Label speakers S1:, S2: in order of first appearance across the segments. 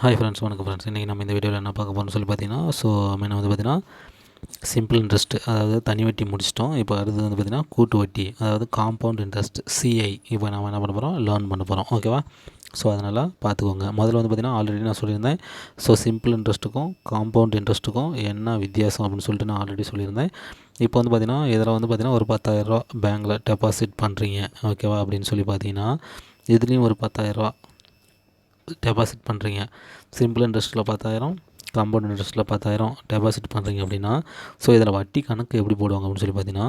S1: Hi friends, வணக்கம் friends. இன்றைக்கி நம்ம இந்த வீடியோவில் என்ன பார்க்க போகிறோம்னு சொல்லி பார்த்தீங்கன்னா, மெயினாக வந்து பார்த்தீங்கன்னா சிம்பிள் இன்ட்ரெஸ்ட், அதாவது தனி வட்டி முடிச்சிட்டோம். இப்போ அடுத்தது வந்து பார்த்தீங்கன்னா கூட்டு வட்டி, அதாவது காம்பவுண்ட் இன்ட்ரெஸ்ட் சிஐ. இப்போ நம்ம என்ன பண்ண போகிறோம், லேர்ன் பண்ண போகிறோம். ஓகேவா? ஸோ அதனால் பார்த்துக்கோங்க. முதல்ல வந்து பார்த்தீங்கன்னா ஆல்ரெடி நான் சொல்லியிருந்தேன். ஸோ சிம்பிள் இன்ட்ரெஸ்ட்டுக்கும் காம்பவுண்ட் இன்ட்ரெஸ்ட்டுக்கும் என்ன வித்தியாசம் அப்படின்னு சொல்லிட்டு நான் ஆல்ரெடி சொல்லியிருந்தேன். இப்போ வந்து பார்த்தீங்கன்னா இதில் வந்து பார்த்தீங்கன்னா ஒரு 10,000 பேங்க்கில் டெபாசிட் பண்ணுறீங்க. ஓகேவா? அப்படின்னு சொல்லி பார்த்தீங்கன்னா இதுலேயும் ஒரு 10,000 டெபாசிட் பண்ணுறீங்க. சிம்பிள் இன்ட்ரெஸ்ட்டில் 10,000, காம்பவுண்ட் இன்ட்ரெஸ்ட்டில் 10,000 டெபாசிட் பண்ணுறீங்க அப்படின்னா, ஸோ இதில் வட்டி கணக்கு எப்படி போடுவாங்க அப்படின்னு சொல்லி பார்த்தீங்கன்னா,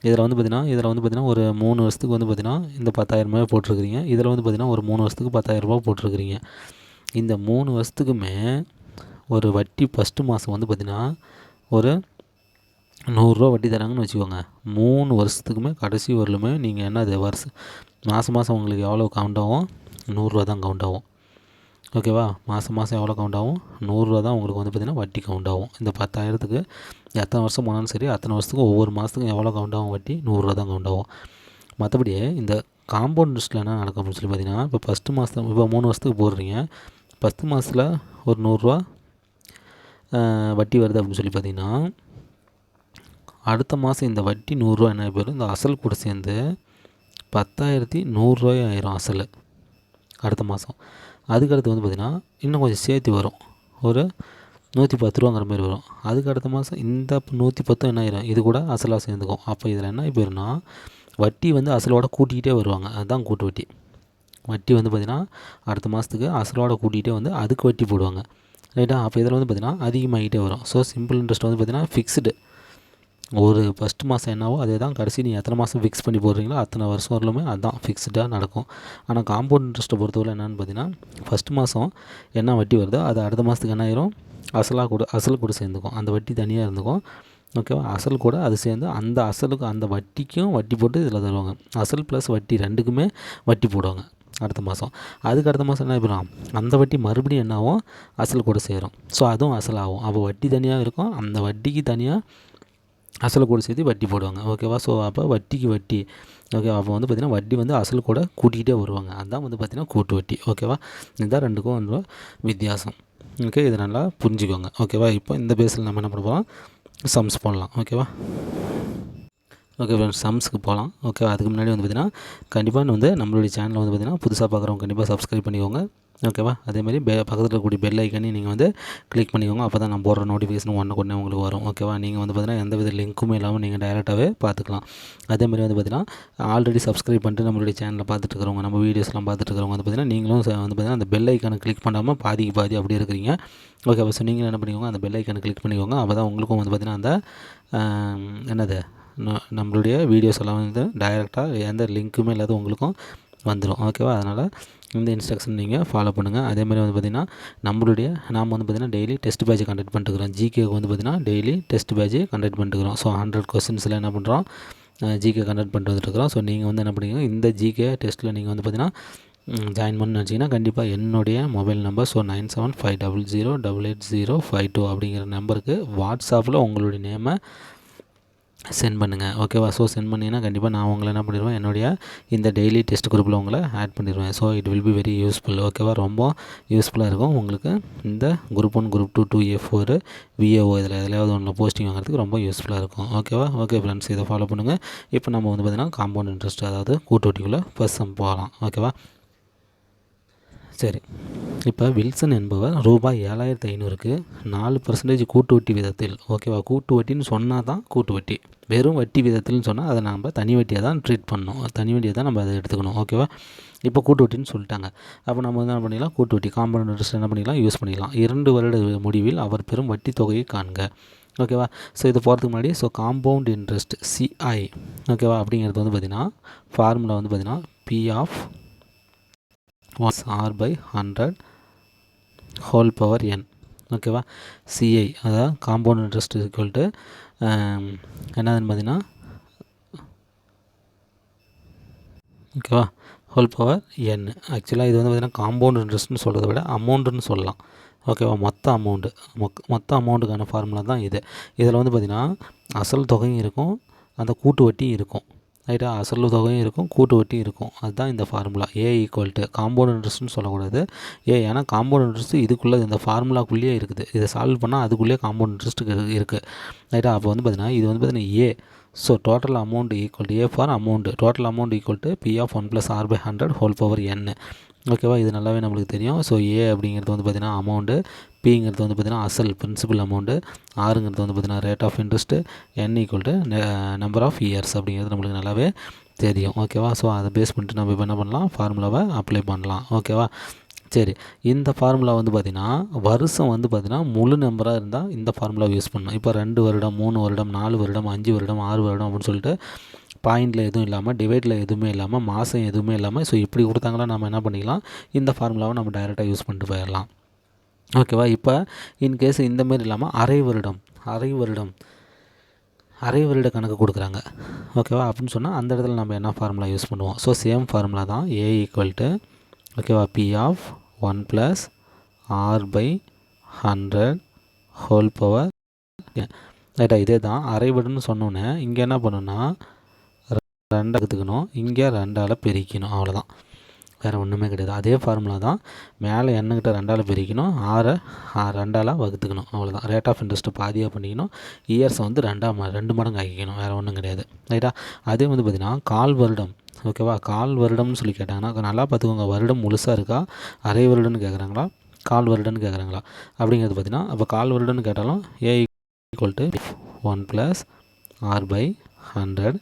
S1: இதில் வந்து பார்த்தீங்கன்னா ஒரு 3 வருஷத்துக்கு வந்து பார்த்தீங்கன்னா இந்த 10,000 போட்டிருக்கிறீங்க. இதில் வந்து பார்த்தீங்கன்னா ஒரு 3 வருஷத்துக்கு 10,000 போட்டிருக்கிறீங்க. இந்த 3 வருஷத்துக்குமே ஒரு வட்டி ஃபஸ்ட்டு மாதம் வந்து பார்த்தீங்கன்னா ஒரு ரூ. 100 வட்டி தராங்கன்னு வச்சுக்கோங்க. 3 வருஷத்துக்குமே கடைசி வரலுமே நீங்கள் என்னது மாதம் உங்களுக்கு எவ்வளோ கவுண்ட் ஆகும்? ரூ. 100 தான் கவுண்ட் ஆகும். ஓகேவா? மாதம் எவ்வளோ கவுண்ட் ஆகும்? ரூ. 100 தான் உங்களுக்கு வந்து பார்த்திங்கன்னா வட்டி கவுண்ட் ஆகும். இந்த 10,000த்துக்கு எத்தனை வருஷம் போனாலும் சரி, அத்தனை வருஷத்துக்கு ஒவ்வொரு மாதத்துக்கும் எவ்வளோ கவுண்ட் ஆகும் வட்டி? ரூ. 100 தான் கவுண்ட் ஆகும். மற்றபடி இந்த காம்பவுண்ட் இன்ட்ரெஸ்ட்டில் என்ன நடக்கும் அப்படின்னு சொல்லி பார்த்தீங்கன்னா, இப்போ ஃபஸ்ட்டு மாதம் இப்போ 3 வருஷத்துக்கு போடுறீங்க. ஃபஸ்ட்டு மாதத்தில் ஒரு ரூ. 100 வட்டி வருது அப்படின்னு சொல்லி பார்த்தீங்கன்னா, அடுத்த மாதம் இந்த வட்டி ரூ. 100 என்ன போயிடும்? இந்த அசல் கூட சேர்ந்து 10,100 ஆயிரும் அசல் அடுத்த மாதம். அதுக்கடுத்து வந்து பார்த்திங்கன்னா இன்னும் கொஞ்சம் சேர்த்து வரும், ஒரு 110 மாதிரி வரும். அதுக்கு அடுத்த மாதம் இந்த 110 என்ன ஆயிரும்? இது கூட அசலாக சேர்ந்துக்கும். அப்போ இதில் என்ன போயிருன்னா, வட்டி வந்து அசலோட கூட்டிக்கிட்டே வருவாங்க. அதுதான் கூட்டு வட்டி. வட்டி வந்து பார்த்திங்கன்னா அடுத்த மாதத்துக்கு அசலோட கூட்டிகிட்டே வந்து அதுக்கு வட்டி போடுவாங்க. ரைட்டா? அப்போ இதில் வந்து பார்த்திங்கன்னா அதிகமாகிட்டே வரும். ஸோ சிம்பிள் இன்ட்ரெஸ்ட் வந்து பார்த்திங்கன்னா ஃபிக்ஸ்டு. ஒரு ஃபஸ்ட்டு மாதம் என்னவோ அதே தான் கடைசி நீங்கள் எத்தனை மாதம் ஃபிக்ஸ் பண்ணி போடுறீங்களோ அத்தனை வருஷம் வரலுமே அதுதான் ஃபிக்ஸ்டாக நடக்கும். ஆனால் காம்பவுண்ட் இன்ட்ரெஸ்ட்டை பொறுத்தவரை என்னென்னு பார்த்தீங்கன்னா, ஃபஸ்ட்டு மாதம் என்ன வட்டி வருதோ அது அடுத்த மாதத்துக்கு என்ன ஆயிரும்? அசல் கூட சேர்ந்துக்கும். அந்த வட்டி தனியாக இருந்துக்கும். ஓகேவா? அசல் கூட அது சேர்ந்து அந்த அசலுக்கு அந்த வட்டிக்கும் வட்டி போட்டு இதில் தருவாங்க. அசல் ப்ளஸ் வட்டி ரெண்டுக்குமே வட்டி போடுவாங்க அடுத்த மாதம். அதுக்கு அடுத்த மாதம் என்ன ஆகிடும்? அந்த வட்டி மறுபடியும் என்ன ஆகும்? அசல் கூட சேரும். ஸோ அதுவும் அசலாகும். அப்போ வட்டி தனியாக இருக்கும், அந்த வட்டிக்கு தனியாக அசல் கூட சேர்த்து வட்டி போடுவாங்க. ஓகேவா? ஸோ அப்போ வட்டிக்கு வட்டி. ஓகேவா? அப்போ வந்து பார்த்திங்கன்னா வட்டி வந்து அசல் கூட கூட்டிகிட்டே வருவாங்க. அதுதான் வந்து பார்த்திங்கன்னா கூட்டு வட்டி. ஓகேவா? இதுதான் ரெண்டுக்கும் வந்து வித்தியாசம். ஓகே, இதை நல்லா புரிஞ்சுக்கோங்க. ஓகேவா? இப்போ இந்த பேஸில் நம்ம என்ன பண்ண போகிறோம்? சம்ஸ் போடலாம். ஓகேவா? ஓகே ஃப்ரெண்ட்ஸ், சம்ஸுக்கு போகலாம். ஓகேவா? அதுக்கு முன்னாடி வந்து பார்த்திங்கன்னா கண்டிப்பாக வந்து நம்மளுடைய சேனலை வந்து பார்த்திங்கன்னா புதுசாக பார்க்குறவங்க கண்டிப்பாக சப்ஸ்கிரைப் பண்ணிக்கோங்க. ஓகேவா? அதேமாதிரி பக்கத்தில் இருக்கக்கூடிய பெல் ஐக்கனையும் நீங்கள் வந்து கிளிக் பண்ணிக்கோங்க. அப்போ தான் நான் போடுற நோட்டிஃபிகேஷன் ஒன்றுக்கு உங்களுக்கு வரும். ஓகேவா? நீங்கள் வந்து பார்த்தீங்கன்னா எந்த வித லிங்க்குமே இல்லாமல் நீங்கள் டைரெக்டாகவே பார்த்துக்கலாம். அதேமாதிரி வந்து பார்த்தீங்கன்னா ஆல்ரெடி சப்ஸ்கிரைப் பண்ணிட்டு நம்மளுடைய சேனலில் பார்த்துட்டு இருக்கிறவங்க, நம்ம வீடியோஸ்லாம் பார்த்துட்டு இருக்கிறவங்க வந்து பார்த்தீங்கன்னா நீங்களும் வந்து பார்த்தீங்கன்னா அந்த பெல் ஐக்கானை கிளிக் பண்ணாமல் பாதிக்கு பாதி அப்படியே இருக்கிறீங்க. ஓகேவா? ஸோ நீங்களும் என்ன பண்ணிக்கோங்க, அந்த பெல் ஐக்கானை கிளிக் பண்ணிக்கோங்க. அப்போ தான் உங்களுக்கும் வந்து பார்த்தீங்கன்னா அந்த என்னது நம்மளுடைய வீடியோஸ் எல்லாம் வந்து டைரெக்டாக எந்த லிங்க்குமே இல்லாத உங்களுக்கும் வந்துடும். ஓகேவா? அதனால் இந்த இன்ஸ்ட்ரக்ஷன் நீங்கள் ஃபாலோ பண்ணுங்கள். அதேமாதிரி வந்து பார்த்திங்கன்னா நாம் வந்து பார்த்திங்கன்னா டெய்லி டெஸ்ட் பேட்ச் கண்டக்ட் பண்ணிட்டுருக்கிறோம். ஜிகேக்கு வந்து பார்த்திங்கன்னா டெய்லி டெஸ்ட் பேட்ச் கண்டக்ட் பண்ணிட்டுருக்கிறோம். ஸோ 100 கொஸ்டின்ஸில் என்ன பண்ணுறோம், ஜிகே கண்டக்ட் பண்ணிட்டு வந்துட்டுருக்கிறோம். ஸோ நீங்கள் வந்து என்ன பண்ணுறீங்க, இந்த ஜிகே டெஸ்ட்டில் நீங்கள் வந்து பார்த்திங்கன்னா ஜாயின் பண்ணணும்னு நினச்சிங்கன்னா கண்டிப்பாக என்னுடைய மொபைல் நம்பர் 9750088052 அப்படிங்கிற நம்பருக்கு வாட்ஸ்அப்பில் உங்களுடைய நேமை சென்ட் பண்ணுங்கள். ஓகேவா? ஸோ சென்ட் பண்ணிங்கன்னா கண்டிப்பாக நான் உங்களை என்ன பண்ணிடுவேன், என்னுடைய இந்த டெய்லி டெஸ்ட் குரூப்பில் உங்களை ஆட் பண்ணிடுவேன். So it will be very useful. ஓகேவா? ரொம்ப யூஸ்ஃபுல்லாக இருக்கும் உங்களுக்கு. இந்த குரூப் 1, குரூப் 2, 2A4, VAO இதில் எதுலையாவது ஒன்றில் போஸ்டிங் வாங்குறதுக்கு ரொம்ப யூஸ்ஃபுல்லாக இருக்கும். ஓகேவா? ஓகே ஃப்ரெண்ட்ஸ், இதை ஃபாலோ பண்ணுங்கள். இப்போ நம்ம வந்து பார்த்திங்கன்னா காம்பவுண்ட் இன்ட்ரெஸ்ட், அதாவது கூட்டு வட்டிக்குள்ளே ஃபர்ஸ்ட் சம் போகலாம். ஓகேவா? சரி, இப்போ வில்சன் என்பவர் ரூபாய் 7,500க்கு 4% கூட்டு வட்டி விதத்தில். ஓகேவா? கூட்டு வட்டின்னு சொன்னால் தான் கூட்டு வட்டி. வெறும் வட்டி விதத்தில்னு சொன்னால் அதை நம்ம தனி வட்டியாக தான் ட்ரீட் பண்ணணும். தனி வட்டியாக தான் நம்ம அதை எடுத்துக்கணும். ஓகேவா? இப்போ கூட்டு வட்டின்னு சொல்லிட்டாங்க. அப்போ நம்ம வந்து என்ன பண்ணிக்கலாம், கூட்டு வட்டி காம்பவுண்ட் இன்ட்ரெஸ்ட் என்ன பண்ணிக்கலாம், யூஸ் பண்ணிக்கலாம். 2 வருட முடிவில் அவர் பெறும் வட்டி தொகையை காண்க. ஓகேவா? ஸோ இது போகிறதுக்கு முன்னாடி காம்பவுண்ட் இன்ட்ரெஸ்ட் CI. ஓகேவா? அப்படிங்கிறது வந்து பார்த்திங்கன்னா ஃபார்முலா வந்து பார்த்திங்கன்னா P of R/100 whole power n. ஓகேவா? CI அதாவது காம்பவுண்ட் இன்ட்ரெஸ்ட் ஈக்குவல் டு என்னதுன்னு பார்த்தீங்கன்னா ஓகேவா ஹோல் பவர் n. ஆக்சுவலாக இது வந்து பார்த்திங்கன்னா காம்பவுண்ட் இன்ட்ரெஸ்ட்னு சொல்கிறத விட அமௌண்ட்டுன்னு சொல்லலாம். ஓகேவா? மொத்த அமௌண்ட்டுக்கான ஃபார்முலா தான் இது. இதில் வந்து பார்த்திங்கன்னா அசல் தொகையும் இருக்கும், அந்த கூட்டு வட்டியும் இருக்கும். ரைட்டா. அசல் தொகையும் இருக்கும், கூட்டு வட்டியும் இருக்கும். அதுதான் இந்த formula. A equal to compound இன்ட்ரெஸ்ட்னு சொல்லக்கூடாது. ஏன்னா காம்பவுண்ட் இன்ட்ரெஸ்ட் இதுக்குள்ளே இந்த ஃபார்முலாக்குள்ளேயே இருக்குது. இதை சால்வ் பண்ணால் அதுக்குள்ளேயே காம்பவுண்ட் இன்ட்ரெஸ்ட்டுக்கு இருக்குது. ரைட்டா. அப்போ வந்து பார்த்தீங்கன்னா இது வந்து பார்த்தீங்கன்னா A. So total amount equal to A for amount. Total amount equal to P of 1 + r/100 whole power n. ஓகேவா. இது நல்லாவே நம்மளுக்கு தெரியும். ஸோ ஏ அப்படிங்கிறது வந்து பார்த்திங்கன்னா அமௌண்ட்டு, பிங்கிறது வந்து பார்த்திங்கன்னா அசல் பிரின்சிபல் அமௌண்ட்டு, ஆறுங்கிறது வந்து பார்த்திங்கன்னா rate of interest, n equal to number of years அப்படிங்கிறது நம்மளுக்கு நல்லாவே தெரியும். ஓகேவா. ஸோ அதை பேஸ் பண்ணிட்டு நம்ம இப்போ என்ன பண்ணலாம், ஃபார்முலாவை அப்ளை பண்ணலாம். ஓகேவா. சரி, இந்த ஃபார்முலா வந்து பார்த்திங்கன்னா வருஷம் வந்து பார்த்திங்கன்னா முழு நம்பராக இருந்தால் இந்த ஃபார்முலாவை யூஸ் பண்ணணும். இப்போ 2 வருடம், 3 வருடம், 4 வருடம், 5 வருடம், 6 வருடம் அப்படின்னு சொல்லிட்டு பாயிண்டில் எதுவும் இல்லாமல், டிவைடில் எதுவுமே இல்லாமல், மாதம் எதுவுமே இல்லாமல், ஸோ இப்படி கொடுத்தாங்கன்னா நம்ம என்ன பண்ணிக்கலாம், இந்த ஃபார்முலாவை நம்ம டைரெக்டாக யூஸ் பண்ணிட்டு போயிடலாம். ஓகேவா. இப்போ இன்கேஸ் இந்தமாரி இல்லாமல் அரை வருட கணக்கு கொடுக்குறாங்க. ஓகேவா. அப்படின்னு சொன்னால் அந்த இடத்துல நம்ம என்ன ஃபார்முலா யூஸ் பண்ணுவோம். ஸோ சேம் ஃபார்முலா தான். ஏ ஈக்குவல் டு ஓகேவா P of 1 + r/100 whole power. ரைட்டா. இதே தான் அரை வருடம்னு சொன்னோன்னே இங்கே என்ன பண்ணணும்னா 2 எடுத்துக்கணும், இங்கே 2ஆல் பெருக்கணும். அவ்வளோதான், வேறு ஒன்றுமே கிடையாது. அதே ஃபார்முலா தான். மேலே எண்ணுக்கிட்ட 2ஆல் பெருக்கணும், 2ஆல் வகுத்துக்கணும். அவ்வளோதான். ரேட் ஆஃப் இன்ட்ரெஸ்ட்டு பாதியாக பண்ணிக்கணும், இயர்ஸை வந்து 2 மடங்கு ஆக்கிக்கணும். வேறு ஒன்றும் கிடையாது. ரைட்டா. அதே வந்து பார்த்திங்கன்னா கால் வருடம். ஓகேவா. கால் வருடம்னு சொல்லி கேட்டாங்கன்னா நல்லா பார்த்துக்கோங்க, வருடம் முழுசாக இருக்கா, அரை வருடம்னு கேட்குறாங்களா, கால் வருடம்னு கேட்குறாங்களா அப்படிங்கிறது பார்த்திங்கன்னா, அப்போ கால் வருடம்னு கேட்டாலும் A equal to 1 + r/100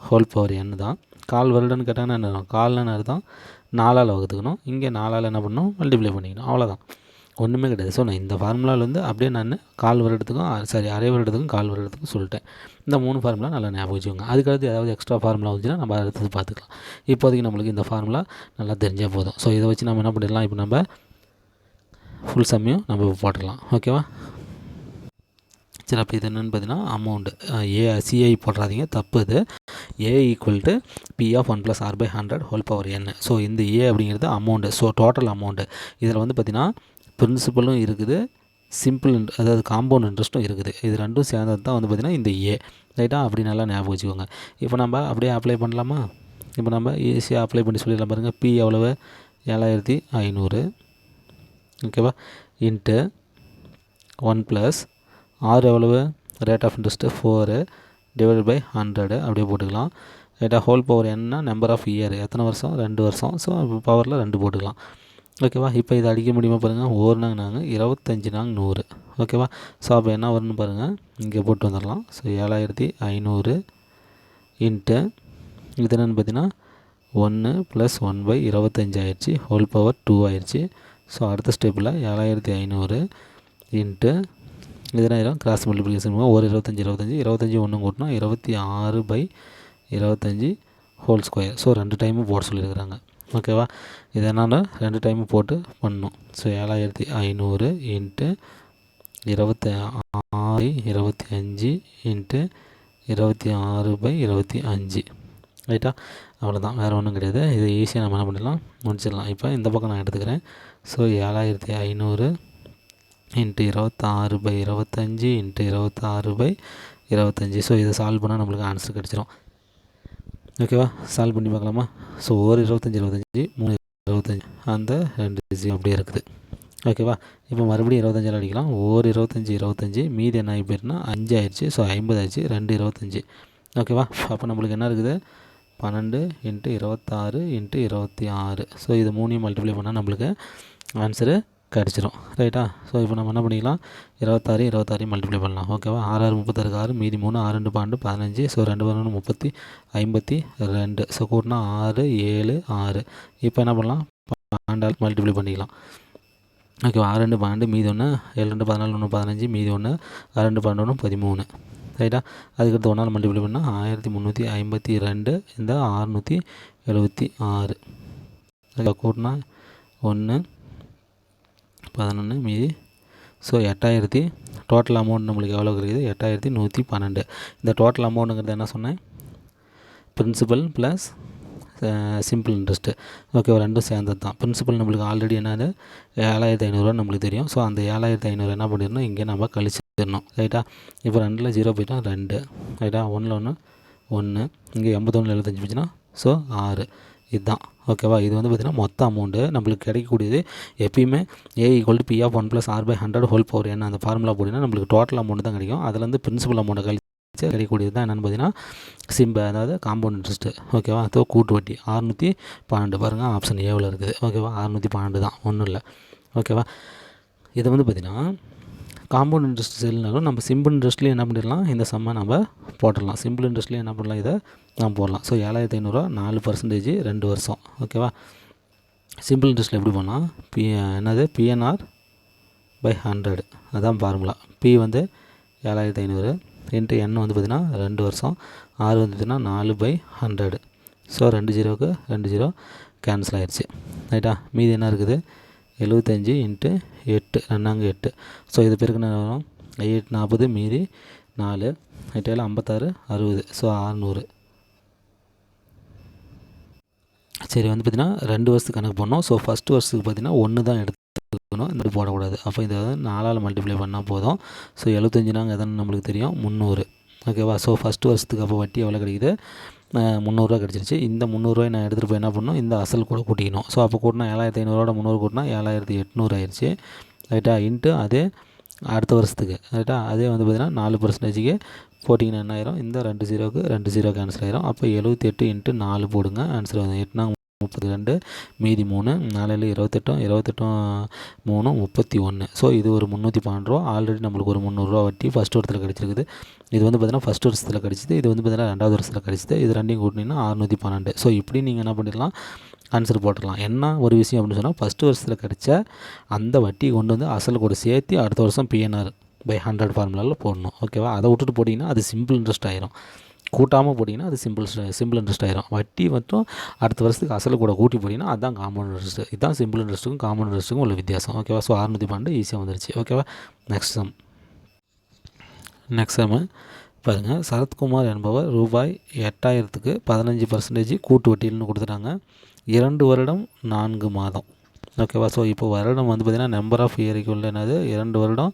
S1: whole power n தான். கால் வருடம்னு கேட்டாங்கன்னா என்ன, கால்னு அர்த்தம் 4ஆல் வகுத்துக்கணும், இங்கே 4ஆல் என்ன பண்ணணும், மல்டிப்ளை பண்ணிக்கணும். அவ்வளோதான், ஒன்றுமே கிடையாது. ஸோ நான் இந்த ஃபார்முலாவிலேருந்து அப்படியே நான் கால் வருடத்துக்கும் அரை வருடத்துக்கும் கால் வருடத்துக்கும் சொல்லிட்டேன். இந்த 3 ஃபார்முலா நல்லா ஞாபகம் வச்சுக்கோங்க. அதுக்கடுத்து ஏதாவது எக்ஸ்ட்ரா ஃபார்முலா வந்துச்சுன்னா நம்ம அடுத்தது பார்த்துக்கலாம். இப்போதைக்கு நம்மளுக்கு இந்த ஃபார்முலா நல்லா தெரிஞ்சால் போதும். ஸோ இதை வச்சு நம்ம என்ன பண்ணிடலாம், இப்போ நம்ம ஃபுல் சம்மையும் நம்ம போட்டுடலாம். ஓகேவா. சரி, அப்போ இது என்னென்னு பார்த்தீங்கன்னா அமௌண்ட்டு சிஐ போடுறாதீங்க, தப்பு. இது A equal to P of 1 + r/100 whole power n. So இந்த ஏ அப்படிங்கிறது அமௌண்ட்டு. ஸோ டோட்டல் அமௌண்ட்டு இதில் வந்து பார்த்திங்கன்னா பிரின்சிபலும் இருக்குது, சிம்பிள் அதாவது காம்பவுண்ட் இன்ட்ரெஸ்ட்டும் இருக்குது. இது ரெண்டும் சேர்ந்தது தான் வந்து பார்த்திங்கன்னா இந்த ஏ. ரைட்டா. அப்படி நல்லா ஞாபகம் வச்சுக்கோங்க. இப்போ நம்ம அப்படியே அப்ளை பண்ணலாமா. இப்போ நம்ம ஈஸியாக அப்ளை பண்ணி சொல்லிடலாம் பாருங்கள். பி எவ்வளவு, 7500. ஓகேவா. இன்ட்டு 1 + ஆர் எவ்வளவு, ரேட் ஆஃப் இன்ட்ரெஸ்ட்டு 4 / 100 அப்படியே போட்டுக்கலாம். ரைட்டா. ஹோல் பவர் என்ன, நம்பர் ஆஃப் இயர், எத்தனை வருஷம், 2 வருஷம். ஸோ பவரில் 2 போட்டுக்கலாம். ஓகேவா. இப்போ இதை அடிக்க முடியுமா பாருங்கள். 1 நாங்கள் 25 100. ஓகேவா. ஸோ அப்போ என்ன வரும்னு பாருங்கள், இங்கே போட்டு வந்துடலாம். ஸோ 7500 இன்ட்டு இது என்னென்னு பார்த்தீங்கன்னா 1 + 1/25 ஆயிடுச்சு, ஹோல் பவர் 2 ஆயிடுச்சு. ஸோ அடுத்த ஸ்டெப்பில் 7500 இன்ட்டு இதனாயிரம் கிராஸ் மல்டிப்ளிகேஷன் 25 ஒன்று கூட்டினா 26/25 ஹோல் ஸ்கொயர். ஸோ 2 டைமும் போட சொல்லியிருக்கிறாங்க. ஓகேவா. இதனால் 2 டைமும் போட்டு பண்ணணும். So 7500 into 26/25 into 26/25. ரைட்டா. அவ்வளோதான், வேறு ஒன்றும் கிடையாது. இதை ஈஸியாக நம்ம என்ன பண்ணிடலாம், முடிச்சிடலாம். இப்போ இந்த பக்கம் நான் எடுத்துக்கிறேன். So 7500 into 26/25 into 26/25. ஸோ இதை சால்வ் பண்ணால் நம்மளுக்கு ஆன்சர் கிடச்சிரும். ஓகேவா. சால்வ் பண்ணி பார்க்கலாமா. ஸோ 25 3 25 அந்த 2 அப்படியே இருக்குது. ஓகேவா. இப்போ மறுபடியும் 25 அடிக்கலாம். 25 மீதி என்ன ஆகி போயிருன்னா 5 ஆயிடுச்சு. ஸோ 50 ஆயிடுச்சு, 2 25. ஓகேவா. அப்போ நம்மளுக்கு என்ன இருக்குது, 12 இன்ட்டு 26 இன்ட்டு 26. ஸோ இது 3 மல்டிப்ளை பண்ணால் நம்மளுக்கு ஆன்சரு கிடச்சிரும். ரைட்டா. ஸோ இப்போ நம்ம என்ன பண்ணிக்கலாம், 26 மல்டிப்ளை பண்ணலாம். ஓகேவா. 6 36 6, மீதி 3, 6 2 12 15. ஸோ 2 30 52. ஸோ கூட்டினா 6 7 6. இப்போ என்ன பண்ணலாம், 12 மல்டிப்ளை பண்ணிக்கலாம். ஓகேவா. 6 2 12, மீதி 1, 7 2 14 1 15, மீதி 1, 6 2 12 13. ரைட்டா. அதுக்கடுத்து 1ஆல் மல்டிப்ளை பண்ணால் 1352, இந்த 676. கூட்டினா 1 11 மீதி. ஸோ 8000. டோட்டல் அமௌண்ட் நம்மளுக்கு எவ்வளோ இருக்குது, 8112. இந்த டோட்டல் அமௌண்ட்டுங்கிறது என்ன சொன்னேன், principal plus simple interest. Okay, ரெண்டும் சேர்ந்தது தான். பிரின்சிபல் நம்மளுக்கு ஆல்ரெடி என்னது 7500 நம்மளுக்கு தெரியும். ஸோ அந்த 7500 என்ன பண்ணிடணும், இங்கே நம்ம கழிச்சிடணும். ரைட்டா. இப்போ 2ல் 0 போயிட்டோம் 2. ரைட்டா. 1ல் 1 1 இங்கே 81 75 போச்சுன்னா ஸோ 6 இதுதான் ஓகேவா. இது வந்து பார்த்திங்கன்னா மொத்த அமௌண்ட்டு நம்மளுக்கு கிடைக்கக்கூடியது. எப்பயுமே A = P of 1 + R/100 whole power n அந்த ஃபார்முலா போட்டிங்கன்னா நம்மளுக்கு டோட்டல் அமௌண்ட் தான் கிடைக்கும். அதுலேருந்து பிரின்சிபல் அமௌண்ட்டை கழிச்சு கிடைக்கக்கூடியது தான் என்னென்னு பார்த்தீங்கன்னா அதாவது காம்பவுண்ட் இன்ட்ரெஸ்ட்டு ஓகேவா. அதோ கூட்டு வட்டி 612 பாருங்கள் ஆப்ஷன் ஏவில் இருக்குது ஓகேவா. 612 தான், ஒன்றும் இல்லை ஓகேவா. இதை வந்து பார்த்திங்கன்னா காம்பவுண்ட் இன்ட்ரெஸ்ட் இல்லைனாலும் நம்ம சிம்பிள் இன்ட்ரெஸ்ட்லேயும் என்ன பண்ணிடலாம், இந்த சம்மை நம்ம போட்டுடலாம். சிம்பிள் இன்ட்ரெஸ்ட்லேயும் என்ன பண்ணலாம், இதை நம்ம போடலாம். ஸோ 7500 4% 2 வருஷம் ஓகேவா. சிம்பிள் இன்ட்ரெஸ்ட்டில் எப்படி பண்ணலாம், PNR/100 அதான் ஃபார்முலா. P வந்து 7500 இன்ட்டு n வந்து பார்த்திங்கன்னா 2 வருஷம், R வந்து பார்த்திங்கன்னா 4/100. ஸோ 2 0க்கு 2 0 கேன்சல் ஆகிடுச்சு ரைட்டா. மீதி என்ன இருக்குது 75 × 8 2 8. ஸோ இது பேருக்கு என்ன வரும் 8 40 மீதி 4 8 56 60. ஸோ 600. சரி வந்து பார்த்திங்கன்னா 2 வருஷத்துக்கு கணக்கு பண்ணோம். ஸோ ஃபஸ்ட்டு வருஷத்துக்கு பார்த்திங்கன்னா 1 தான் எடுத்துக்கணும், இந்த போடக்கூடாது. அப்போ இதை வந்து 4ஆல் மல்டிப்ளை பண்ணால் போதும். ஸோ 75 எதுன்னு நம்மளுக்கு தெரியும் 300 ஓகேவா. ஸோ ஃபஸ்ட்டு வருஷத்துக்கு அப்போ வட்டி எவ்வளோ கிடைக்குது 300 கிடச்சிருச்சு. இந்த 300 நான் எடுத்துகிட்டு போய் என்ன பண்ணணும், இந்த அசல் கூட கூட்டிக்கணும். ஸோ அப்போ கூட்டினா 7500 300 கூட்டினா 7800 ஆயிடுச்சு ரைட்டா. இன்ட்டு அதே அடுத்த வருஷத்துக்கு ரைட்டா. அதே வந்து பார்த்திங்கன்னா 4%க்கு போட்டிங்கன்னா என்ன ஆயிரும், இந்த 2 0க்கு 2 0 கேன்சல் ஆயிரும். அப்போ 78 × 4 போடுங்க, ஆன்சர் வந்து 8 32 மீதி 3 4 28 28 3 31. ஸோ இது ஒரு 312 ரூபா. ஆல்ரெடி நம்மளுக்கு ஒரு 300 வட்டி ஃபஸ்ட் வருஷத்தில் கிடச்சிருக்குது. இது வந்து பார்த்திங்கன்னா ஃபஸ்ட் வருஷத்தில் கிடச்சிது, இது வந்து பார்த்திங்கன்னா 2வது வருஷத்தில் கிடச்சிது. இது ரெண்டையும் கூட்டினீங்கன்னா 612. ஸோ இப்படி நீங்கள் என்ன பண்ணிடலாம், ஆன்சர் போட்டுடலாம். என்ன ஒரு விஷயம் அப்படின்னு சொன்னால் ஃபஸ்ட்டு வருஷத்தில் கிடச்ச அந்த வட்டி கொண்டு வந்து அசல் கூட சேர்த்து அடுத்த வருஷம் PNR/100 ஃபார்முலாவில் போடணும் ஓகேவா. அதை விட்டுட்டு போட்டிங்கன்னா அது சிம்பிள் இன்ட்ரெஸ்ட் ஆயிரும். கூட்டாமல் போட்டிங்கன்னா அது சிம்பிள் இன்ட்ரெஸ்ட் ஆயிரும். வட்டி மற்றும் அடுத்த வருஷத்துக்கு அசல் கூட கூட்டி போட்டிங்கன்னா அதுதான் காம்பவுண்ட் இன்ட்ரெஸ்ட்டு. இதுதான் சிம்பிள் இன்ட்ரெஸ்ட்டுக்கும் காம்பவுண்ட் இன்ட்ரெஸ்ட்டுக்கும் உள்ள வித்தியாசம் ஓகேவா. ஸோ 612 ஈஸியாக வந்துருச்சு ஓகேவா. நெக்ஸ்ட் சம்மு பாருங்கள். சரத்குமார் என்பவர் ரூபாய் 8000க்கு 15% கூட்டு வட்டியில்னு கொடுத்துட்டாங்க. 2 வருடம் 4 மாதம் ஓகேவா. ஸோ இப்போ வருடம் வந்து பார்த்திங்கன்னா நம்பர் ஆஃப் இயருக்கு உள்ள என்னது 2 வருடம்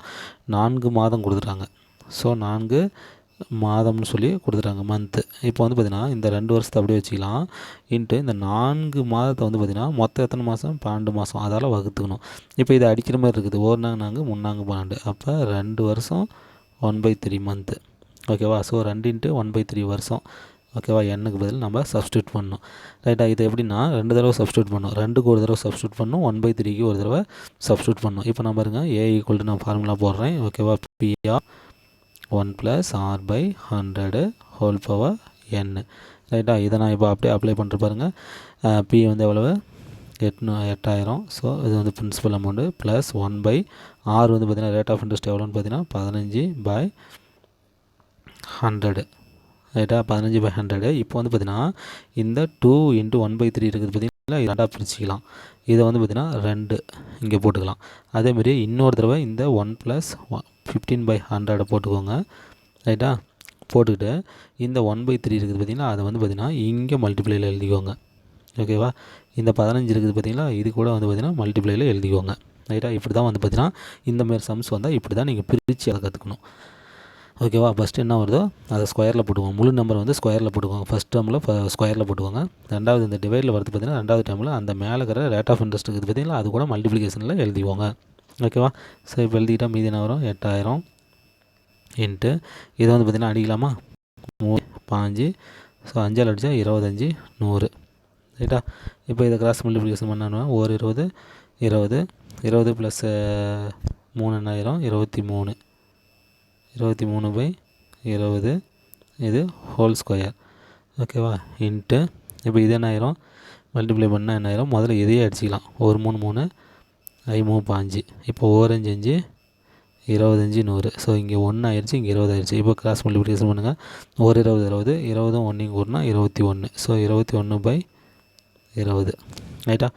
S1: 4 மாதம் கொடுத்துட்டாங்க. ஸோ 4 மாதம்னு சொல்லி கொடுத்துட்டாங்க மந்த்து. இப்போ வந்து பார்த்திங்கன்னா இந்த 2 வருஷத்தை அப்படியே வச்சுக்கலாம். இன்ட்டு இந்த 4 மாதத்தை வந்து பார்த்திங்கன்னா மொத்தம் எத்தனை மாதம் 12 மாதம், அதால் வகுத்துக்கணும். இப்போ இது அடிக்கிற மாதிரி இருக்குது, 1 4 3 12. அப்போ 2 வருஷம் 1/3 மந்த்து ஓகேவா. ஸோ 2 × 1/3 வருஷம் ஓகேவா. எண்ணுக்கு பதில் நம்ம சப்ஸ்டியூட் பண்ணணும் ரைட்டா. இது எப்படின்னா 2 தடவை சப்ஸ்டியூட் பண்ணணும், 2க்கு ஒரு தடவை சப்ஸ்டியூட் பண்ணணும், 1/3க்கு ஒரு தடவை சப்ஸ்டியூட் பண்ணணும். இப்போ நான் பாருங்கள் A = நான் ஃபார்முலா போடுறேன் ஓகேவா. P of 1 + R/100 whole power n ரைட்டா. இதை நான் இப்போ அப்படியே அப்ளை பண்ணுற பாருங்கள். P வந்து எவ்வளவு 8000. ஸோ இது வந்து பிரின்சிபல் அமௌண்ட்டு ப்ளஸ் 1/R வந்து பார்த்திங்கன்னா ரேட் ஆஃப் இன்ட்ரெஸ்ட் எவ்வளோன்னு பார்த்தீங்கன்னா 15/100 ரைட்டா. 15/100. இப்போ வந்து பார்த்திங்கன்னா இந்த 2 × 1/3 இருக்குது பார்த்திங்கன்னா, இது 2ஆக பிரிச்சுக்கலாம். இதை வந்து பார்த்திங்கன்னா 2 இங்கே போட்டுக்கலாம். அதேமாரி இன்னொரு தடவை இந்த 1 + 15/100 போட்டுக்கோங்க ரைட்டா. போட்டுக்கிட்டு இந்த 1/3 இருக்குது பார்த்திங்கன்னா, அதை வந்து பார்த்திங்கன்னா இங்கே மல்டிப்ளையில் எழுதிக்கோங்க ஓகேவா. இந்த 15 இருக்குது பார்த்திங்களா, இது கூட வந்து பார்த்திங்கன்னா மல்டிப்ளையில் எழுதிக்கோங்க ரைட்டா. இப்படி தான் வந்து பார்த்திங்கன்னா இந்தமாரி சம்ஸ் வந்தால் இப்படி தான் நீங்கள் பிரித்து அதை கற்றுக்கணும் ஓகேவா. ஃபஸ்ட்டு என்ன வருதோ அதை ஸ்கொயரில் போட்டுக்கோங்க. முழு நம்பர் வந்து ஸ்கொயரில் போட்டுக்கோங்க. ஃபஸ்ட் டேர்மில் ஸ்கொயரில் போட்டுக்கோங்க. ரெண்டாவது இந்த டிவைடில் வரது பார்த்திங்கன்னா ரெண்டாவது டேர்மில் அந்த மேலே இருக்கிற ரேட் ஆஃப் இன்ட்ரெஸ்ட் இருக்குது பார்த்திங்களா, அது கூட மல்டிப்ளிகேஷனில் எழுதிக்கோங்க ஓகேவா. ஸோ இப்போ எழுதிக்கிட்டால் மீதி என்ன வரும் 8000 இன்ட்டு இதை வந்து பார்த்திங்கன்னா அடிக்கலாமா 3 5. ஸோ 5ஆல் அடித்தா 25 100 ரைட்டா. இப்போ இதை கிராஸ் மல்டிப்ளிகேஷன் பண்ணால் 1 20 20 20 + 3 என்ன ஆயிரும் 23 23/20 இது ஹோல் ஸ்கொயர் ஓகேவா. இன்ட்டு இப்போ இது என்ன ஆயிரும் மல்டிப்ளை பண்ணால் என்ன ஆயிரும், முதல்ல இதையே அடிச்சிக்கலாம். 1 3 3 5 3 5. இப்போ 1 5 5 25 100. ஸோ இங்கே 1 ஆயிடுச்சு, இங்கே 20 ஆயிடுச்சு. இப்போ கிராஸ் மல்டிப்ளிகேஷன் பண்ணுங்கள். 1 20 20 20 1 கூட்டினா 21. ஸோ 21/20 ரைட்டா.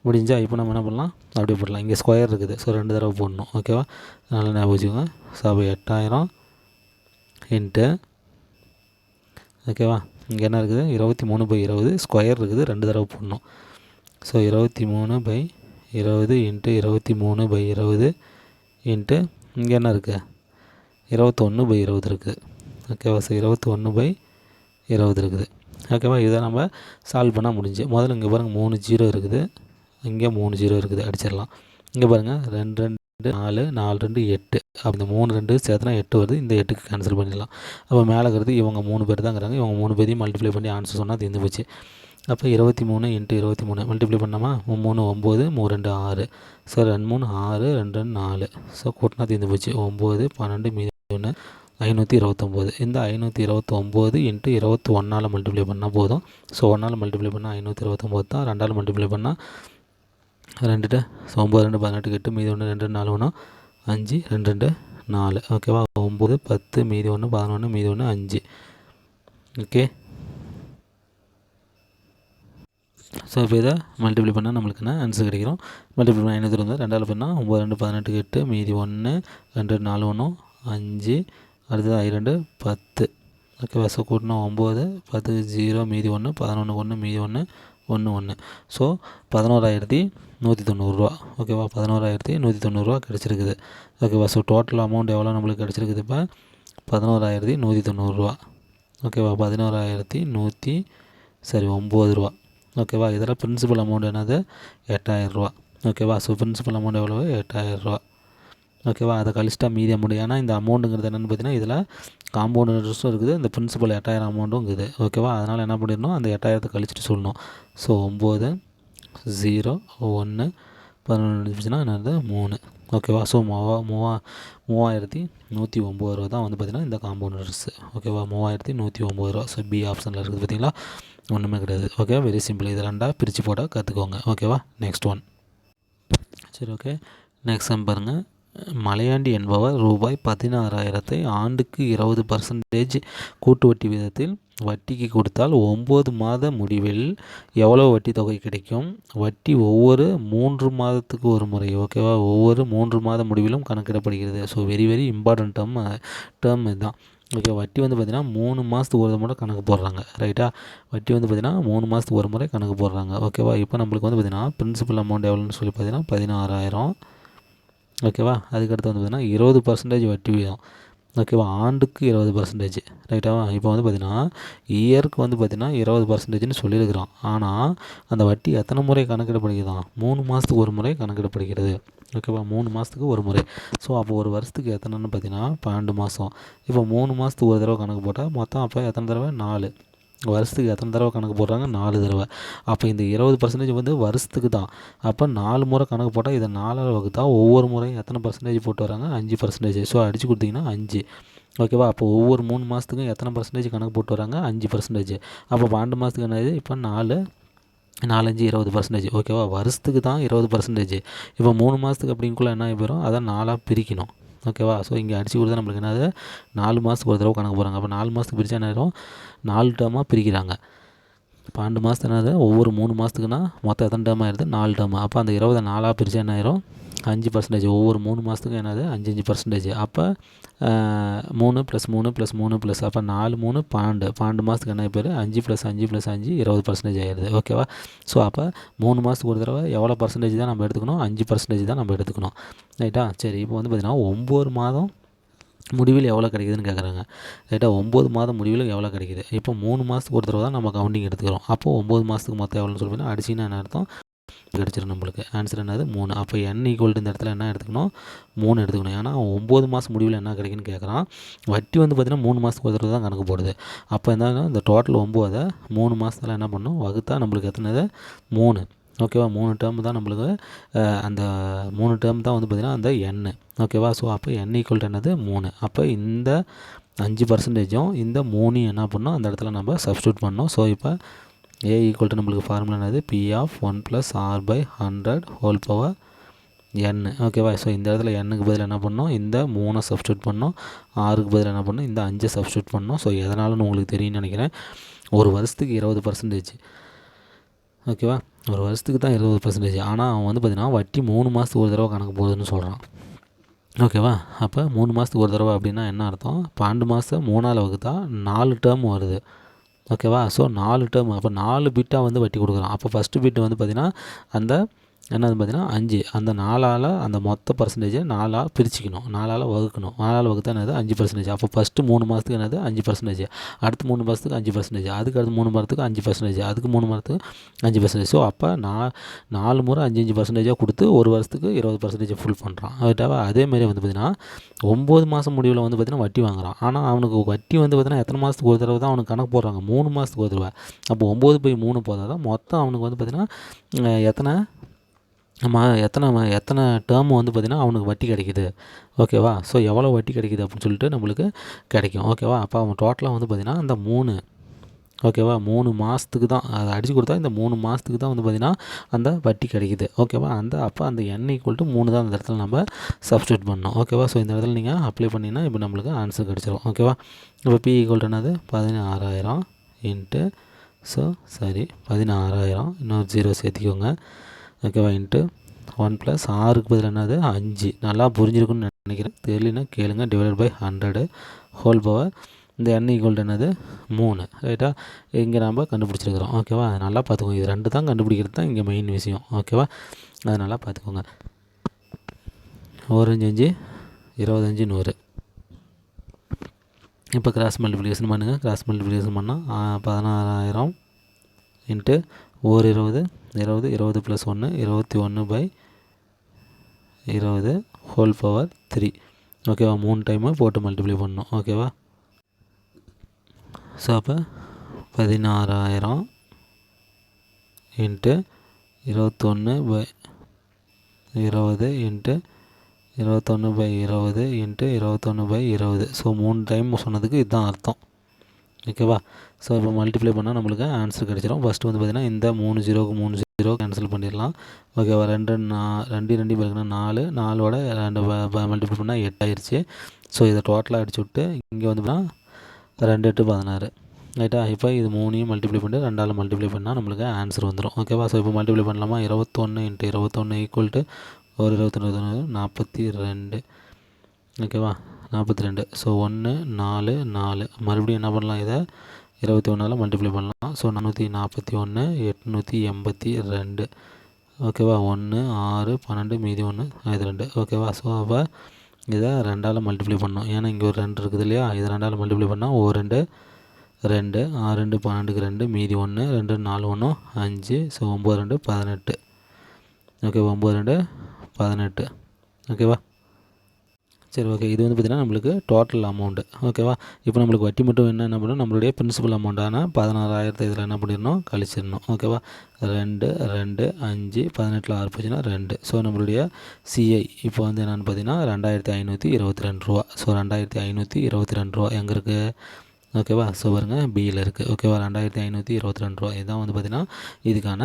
S1: முடிஞ்சால் இப்போ நம்ம என்ன பண்ணலாம் அப்படியே போடலாம். இங்கே ஸ்கொயர் இருக்குது, ஸோ 2 தடவை போடணும் ஓகேவா. நல்லா ஞாபகம் வச்சுக்கோங்க. ஸோ அப்போ 8000 இன்ட்டு ஓகேவா. இங்கே என்ன இருக்குது 23/20 ஸ்கொயர் இருக்குது, 2 தடவை போடணும். ஸோ 23/20 இன்ட்டு 23/20 இன்ட்டு இங்கே என்ன இருக்குது 21/20 இருக்குது ஓகேவா. ஸோ 21/20 20 இருக்குது. ஓகேவா, இதை நம்ம சால்வ் பண்ணால் முடிஞ்சு. முதல்ல இங்கே பாருங்கள் 3 0 இருக்குது, இங்கே 3 0 இருக்குது, அடிச்சிடலாம். இங்கே பாருங்கள் 2 2 4 4 2 8. அப்போ இந்த 3 2 சேர்த்துனா 8 வருது. இந்த 8க்கு கேன்சல் பண்ணிடலாம். அப்போ மேலே இருக்கிறது இவங்க 3 பேர் தான் இருக்கிறாங்க. இவங்க 3 பேரையும் மல்டிப்ளை பண்ணி ஆன்சர் சொன்னால் தீர்ந்து போச்சு. அப்போ 23 × 23 மல்டிப்ளை பண்ணாமா, 3 9 3 2 6. ஸோ 2 3 6 2 2 4. ஸோ கூட்டினா தீர்ந்து போச்சு. 9 12 மீதி 1 529. இந்த 529 × 21 மல்டிப்ளை பண்ணால் போதும். ஸோ 1 மல்டிப்ளை பண்ணால் 529 தான். 2 மல்டிப்ளை பண்ணால் 2 9 2 18 8 மீதி 1 2 4 1 5 2 2 4. ஓகேவா, 9 10 மீதி 1 11 மீதி 1 5. ஓகே, ஸோ இப்போ இதை மல்டிப்ளை பண்ணால் நம்மளுக்கு என்ன ஆன்சர் கிடைக்கும். மல்டிப்ளை பண்ணால் 520. 2 பண்ணால் 9 2 18 8 மீதி 1 2 4 1 5. அடுத்தது 2 10. ஓகேவா, ஸோ கூட்டினா 9 10 0 மீதி 1 11 1 மீதி 1 1 1. ஸோ 11,190 ரூபா. ஓகேவா, 11,190 ரூபா கிடச்சிருக்குது. ஓகேவா, ஸோ டோட்டல் அமௌண்ட் எவ்வளோ நம்மளுக்கு கிடச்சிருக்குது இப்போ 11,190 ரூபா. ஓகேவா, 11,109 ரூபா. ஓகேவா, இதில் பிரின்சிபல் அமௌண்ட் என்னது 8,000 ரூபா. ஓகேவா, ஸோ பிரின்சிபல் அமௌண்ட் எவ்வளோ 8,000 ரூபா. ஓகேவா, அதை கழிச்சிட்டா மீதி அமௌண்ட். ஏன்னா இந்த அமௌண்ட்டுங்கிறது என்னென்னு பார்த்தீங்கன்னா இதில் காம்பவுண்ட் இன்ட்ரெஸ்ட்டும் இருக்குது, இந்த பிரின்சிபல் 8,000 அமௌண்ட்டும் இருக்குது. ஓகேவா, அதனால் என்ன பண்ணிடணும், அந்த 8,000 கழிச்சிட்டு சொல்லணும். ஸோ 9 0 1 11 இருந்துச்சுன்னா என்னது 3. ஓகேவா, ஸோ 3,109 ரூபா தான் வந்து பார்த்திங்கன்னா இந்த காம்பவுண்ட் இன்ட்ரெஸ்ட். ஓகேவா, 3,109 ரூபா. ஸோ பி ஆப்ஷனில் இருக்குது பார்த்தீங்களா, ஒன்றுமே கிடையாது. Okay, very simple. இது ரெண்டாக பிரித்து போட்டால் கற்றுக்கோங்க. ஓகேவா, நெக்ஸ்ட் ஒன். சரி, ஓகே, நெக்ஸ்ட் சம் பாருங்கள். மலையாண்டி என்பவர் ரூபாய் 16,000 ஆண்டுக்கு 20% கூட்டு வட்டி விதத்தில் வட்டிக்கு கொடுத்தால் 9 மாத முடிவில் எவ்வளோ வட்டி தொகை கிடைக்கும்? வட்டி ஒவ்வொரு 3 மாதத்துக்கு ஒரு முறை. ஓகேவா, ஒவ்வொரு 3 மாத முடிவிலும் கணக்கிடப்படுகிறது. So very very important term இதுதான். ஓகே, வட்டி வந்து பார்த்திங்கன்னா 3 மாதத்துக்கு ஒரு முறை கணக்கு போடுறாங்க. ரைட்டா, வட்டி வந்து பார்த்திங்கன்னா 3 மாதத்துக்கு ஒரு முறை கணக்கு போடுறாங்க. ஓகேவா, இப்போ நம்மளுக்கு வந்து பார்த்திங்கன்னா பிரின்சிபல் அமௌண்ட் எவ்வளோன்னு சொல்லி பார்த்திங்கன்னா 16,000. ஓகேவா, அதுக்கடுத்து வந்து பார்த்திங்கன்னா 20% வட்டி வீதம். ஓகேவா, ஆண்டுக்கு 20%. ரைட்டாவா, இப்போ வந்து பார்த்திங்கன்னா இயருக்கு வந்து பார்த்திங்கன்னா 20%ன்னு சொல்லியிருக்கிறோம். ஆனால் அந்த வட்டி எத்தனை முறை கணக்கிடப்படுகிறதான் 3 மாதத்துக்கு ஒரு முறை கணக்கிடப்படுகிறது. ஓகேவா, 3 மாதத்துக்கு ஒரு முறை. ஸோ அப்போ ஒரு வருஷத்துக்கு எத்தனைன்னு பார்த்தீங்கன்னா 12 மாதம். இப்போ 3 மாதத்துக்கு ஒரு தடவை கணக்கு போட்டால் மொத்தம் அப்போ எத்தனை தடவை 4. வருஷத்துக்கு எத்தனை தடவை கணக்கு போடுறாங்க 4 தடவை. அப்போ இந்த 20% வந்து வருஷத்துக்கு தான். அப்போ 4 முறை கணக்கு போட்டால் இதை 4 வகுத்தா ஒவ்வொரு முறையும் எத்தனை பர்சன்டேஜ் போட்டு வராங்க 5%. ஸோ அடித்து கொடுத்தீங்கன்னா 5. ஓகேவா, அப்போ ஒவ்வொரு 3 மாதத்துக்கும் எத்தனை பர்சன்டேஜ் கணக்கு போட்டு வராங்க 5%. அப்போ 12 மாதத்துக்கு என்னது இப்போ 4 4 5 20%. ஓகேவா, வருஷத்துக்கு தான் 20%. இப்போ 3 மாதத்துக்கு அப்படிங்குள்ளே என்ன போயிடும், அதை 4ஆக பிரிக்கணும். ஓகேவா, ஸோ இங்கே அடித்து கொடுத்தா நம்மளுக்கு என்னது 4 மாதத்துக்கு ஒரு தடவை கணக்கு போகிறாங்க. அப்போ 4 மாதத்துக்கு பிரித்தா என்ன ஆயிடும், 4 டேர்மாக பிரிக்கிறாங்க. 12 மாதத்து என்னது ஒவ்வொரு 3 மாதத்துக்குன்னா மொத்தம் எத்தனை டேர்ம் ஆயிடுது 4 டேர்ம். அப்போ அந்த 20 4ஆக பிரித்தா என்ன ஆயிரும் 5%. ஒவ்வொரு 3 மாதத்துக்கும் என்னது 5% அப்போ 3 + 3 + 3 + அப்போ 4 3 12. 12 மாதத்துக்கு என்ன பேர் 5 + 5 + 5 20% ஆயிடுது. ஓகேவா, ஸோ அப்போ 3 மாதத்துக்கு ஒரு தடவை எவ்வளோ பர்சன்டேஜ் தான் நம்ம எடுத்துக்கணும் 5% தான் நம்ம எடுத்துக்கணும். ரைட்டா, சரி, இப்போ வந்து பார்த்திங்கன்னா 9 மாதம் முடிவில் எவ்வளோ கிடைக்குதுன்னு கேட்குறாங்க. ரைட்டா, 9 மாதம் முடிவில் எவ்வளோ கிடைக்குது. இப்போ 3 மாதத்துக்கு ஒரு தடவை தான் நம்ம கவுண்டிங் எடுத்துக்கிறோம். அப்போது 9 மாதத்துக்கு மொத்தம் எவ்வளோன்னு சொல்லிங்கன்னா அடிச்சிங்கன்னா என்ன அர்த்தம் கிடச்சிடும் நம்மளுக்கு. ஆன்சர் என்னது 3. அப்போ n = இந்த இடத்துல என்ன எடுத்துக்கணும் 3 எடுத்துக்கணும். ஏன்னா 9 மாதம் முடிவில் என்ன கிடைக்குன்னு கேட்குறான். வட்டி வந்து பார்த்திங்கன்னா 3 மாதத்துக்கு ஒரு தடவை தான் கணக்கு போடுது. அப்போ என்ன இந்த டோட்டல் 9 3 மாதத்தில் என்ன பண்ணணும் வகுத்தா நம்மளுக்கு எத்தனை 3. ஓகேவா, 3 டேர்ம் தான் நம்மளுக்கு. அந்த 3 டேர்ம் தான் வந்து பார்த்திங்கன்னா அந்த n. ஓகேவா, ஸோ அப்போ n = என்னது 3. அப்போ இந்த 5%ம் இந்த 3 என்ன பண்ணணும் அந்த இடத்துல நம்ம சப்ஸ்டியூட் பண்ணோம். ஸோ இப்போ a = நம்மளுக்கு ஃபார்முலா என்னது P(1 + r/100) n. ஓகேவா, ஸோ இந்த இடத்துல n-க்கு பதில் என்ன பண்ணோம் இந்த 3 சப்ஸ்டியூட் பண்ணோம். r-க்கு பதில் என்ன பண்ணோம் இந்த 5 சப்ஸ்டியூட் பண்ணோம். ஸோ எதனாலன்னு உங்களுக்கு தெரியும்னு நினைக்கிறேன். ஒரு வருஷத்துக்கு 20%. ஓகேவா, ஒரு வருஷத்துக்கு தான் 20%. ஆனால் அவன் வந்து பார்த்திங்கன்னா வட்டி 3 மாதத்துக்கு ஒரு தடவை கணக்கு போகுதுன்னு சொல்கிறான். ஓகேவா, அப்போ 3 மாதத்துக்கு ஒரு தடவை அப்படின்னா என்ன அர்த்தம் 12 மாதம் 3ஆல் வகுத்தா 4 டேர்ம் வருது. ஓகேவா, ஸோ 4 டேர்ம் அப்போ 4 பிட்டாக வந்து வட்டி கொடுக்குறான். அப்போ ஃபஸ்ட்டு பிட்டு வந்து பார்த்திங்கன்னா அந்த என்னது பார்த்தீங்கன்னா 5 அந்த 4ஆல் அந்த மொத்த பர்சன்டேஜை 4ஆல் பிரிச்சுக்கணும், 4ஆல் வகுக்கணும். 4ஆல் வகுத்தா என்னது 5%. அப்போ ஃபஸ்ட்டு 3 மாதத்துக்கு என்னது 5%, அடுத்து 3 மாதத்துக்கு 5%, அதுக்கு அடுத்து 3 மாதத்துக்கு 5%, அதுக்கு 3 மாதத்துக்கு 5%. ஸோ அப்போ 4 முறை 5% கொடுத்து ஒரு வருஷத்துக்கு 20% ஃபுல் பண்ணுறான். ரைட்டாவா? அதேமாதிரி வந்து பார்த்திங்கன்னா 9 மாதம் முடிவில் வந்து பார்த்திங்கன்னா வட்டி வாங்குறான். ஆனால் அவனுக்கு வட்டி வந்து பார்த்திங்கன்னா எத்தனை மாதத்துக்கு ஒரு தடவை தான் அவனுக்கு கணக்கு போடுறாங்க? 3 மாதத்துக்கு ஒரு தடவை. அப்போ 9/3 போதால் தான் மொத்தம் அவனுக்கு வந்து பார்த்திங்கன்னா எத்தனை டேர்ம் வந்து பார்த்திங்கன்னா அவனுக்கு வட்டி கிடைக்குது. ஓகேவா? ஸோ எவ்வளோ வட்டி கிடைக்குது அப்படின்னு சொல்லிட்டு நம்மளுக்கு கிடைக்கும். ஓகேவா? அப்போ அவன் டோட்டலாக வந்து பார்த்திங்கன்னா அந்த 3 ஓகேவா 3 மாதத்துக்கு தான் அதை அடித்து கொடுத்தா இந்த 3 மாதத்துக்கு தான் வந்து பார்த்திங்கன்னா அந்த வட்டி கிடைக்குது. ஓகேவா? அப்போ அந்த n = 3 தான் அந்த இடத்துல நம்ம சப்ஸ்டியூட் பண்ணணும். ஓகேவா? ஸோ இந்த இடத்துல நீங்கள் அப்ளை பண்ணிங்கன்னா இப்போ நம்மளுக்கு ஆன்சர் கிடச்சிரும். ஓகேவா? இப்போ P = என்னது 16,000 இன்ட்டு 16,000 இன்னொரு 0 சேர்த்திக்கோங்க. ஓகேவா? இன்ட்டு 1 + 6க்கு பதில் என்னது 5. நல்லா புரிஞ்சிருக்குன்னு நினைக்கிறேன். தெரியலனா கேளுங்க. /100 ஹோல் பவர் இந்த n = என்னது 3. ரைட்டா? இங்கே நம்ம கண்டுபிடிச்சிருக்கிறோம். ஓகேவா? அது நல்லா பார்த்துக்கோங்க. இது 2 தான் கண்டுபிடிக்கிறது தான் இங்கே மெயின் விஷயம். ஓகேவா? அது நல்லா பார்த்துக்கோங்க. 1 5 25 100. இப்போ கிராஸ் மல்டிப்ளிகேஷன் பண்ணுங்கள். கிராஸ் மல்டிப்ளிகேஷன் பண்ணால் 16,000 இன்ட்டு 1 20 20 20 + 1 21/20 ஹோல் பவர் 3. ஓகேவா? 3 டைமு போட்டு மல்டிப்ளை பண்ணணும். ஓகேவா? ஸோ அப்போ 16,000 into 21/20 into 21/20 into 21/20. So 3 time சொன்னதுக்கு இதுதான் அர்த்தம். ஓகேவா? ஸோ இப்போ மல்டிப்ளை பண்ணால் நம்மளுக்கு ஆன்சர் கிடச்சிரும். ஃபஸ்ட்டு வந்து பார்த்திங்கன்னா இந்த 3 0க்கு 3 0 கேன்சல் பண்ணிடலாம். ஓகேவா? 2 2 பெருக்குனா 4 4ஓட 2 மல்டிப்ளை பண்ணால் 8 ஆயிடுச்சு. ஸோ இதை டோட்டலாக அடிச்சு விட்டு இங்கே வந்து 2 8 16. ரைட்டா? இப்போ இது 3ஐயும் மல்டிப்ளை பண்ணி 2ஆல் மல்டிப்ளை பண்ணால் நம்மளுக்கு ஆன்சர் வந்துடும். ஓகேவா? ஸோ இப்போ மல்டிப்ளை பண்ணலாமா? 21 × 21 = ஒரு 22 42. ஓகேவா? 42. ஸோ 1 4 4 மறுபடியும் என்ன பண்ணலாம்? இதை 21ஆல் மல்டிப்ளை பண்ணலாம். ஸோ 441 882. ஓகேவா? 1 6 12 மீதி 1 2. ஓகேவா? ஸோ அப்போ இதை 2ஆல் மல்டிப்ளை பண்ணோம். ஏன்னா இங்கே ஒரு 2 இருக்குது இல்லையா? இது 2ஆல் மல்டிப்ளை பண்ணால் 2 2 6 2 12க்கு 2 மீதி 1 2 4 1 5. ஸோ 9 2 18. ஓகே 9 2 18. ஓகேவா? சரி ஓகே. இது வந்து பார்த்திங்கன்னா நம்மளுக்கு டோட்டல் அமௌண்ட்டு. ஓகேவா? இப்போ நம்மளுக்கு வட்டி மட்டும் என்ன பண்ணணும்? நம்மளுடைய பிரின்சிபல் அமௌண்ட்டான 16,000 இதில் என்ன பண்ணிடணும்? கழிச்சிடணும். ஓகேவா? 2 2 5 18ல் 6 போச்சுன்னா 2. ஸோ நம்மளுடைய சிஐ இப்போ வந்து என்னென்னு பார்த்தீங்கன்னா 2,522 ரூபா. ஸோ 2,522 ரூபா எங்கே இருக்குது? ஓகேவா? ஸோ பாருங்கள் பியில் இருக்குது. ஓகேவா? 2,522 ரூபா. இதுதான் வந்து பார்த்திங்கன்னா இதுக்கான